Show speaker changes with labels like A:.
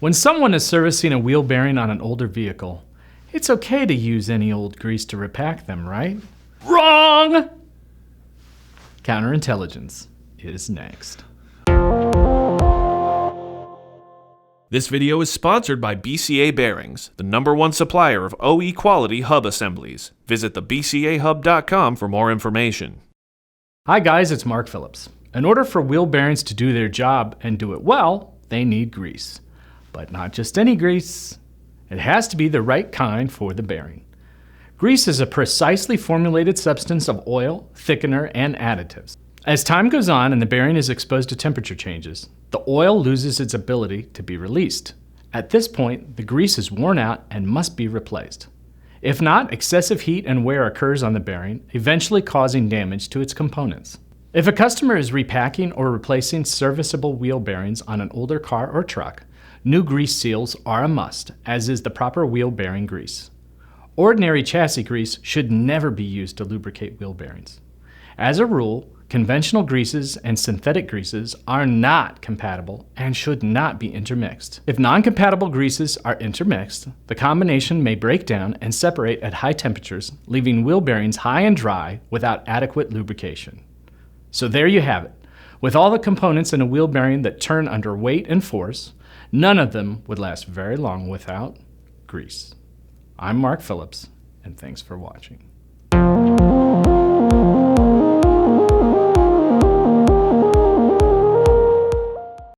A: When someone is servicing a wheel bearing on an older vehicle, it's okay to use any old grease to repack them, right? Wrong! Counterintelligence is next.
B: This video is sponsored by BCA Bearings, the #1 supplier of OE quality hub assemblies. Visit thebcahub.com for more information.
A: Hi guys, it's Mark Phillips. In order for wheel bearings to do their job and do it well, they need grease. But not just any grease. It has to be the right kind for the bearing. Grease is a precisely formulated substance of oil, thickener, and additives. As time goes on and the bearing is exposed to temperature changes, the oil loses its ability to be released. At this point, the grease is worn out and must be replaced. If not, excessive heat and wear occurs on the bearing, eventually causing damage to its components. If a customer is repacking or replacing serviceable wheel bearings on an older car or truck, new grease seals are a must, as is the proper wheel bearing grease. Ordinary chassis grease should never be used to lubricate wheel bearings. As a rule, conventional greases and synthetic greases are not compatible and should not be intermixed. If non-compatible greases are intermixed, the combination may break down and separate at high temperatures, leaving wheel bearings high and dry without adequate lubrication. So there you have it. With all the components in a wheel bearing that turn under weight and force, none of them would last very long without grease. I'm Mark Phillips, and thanks for watching.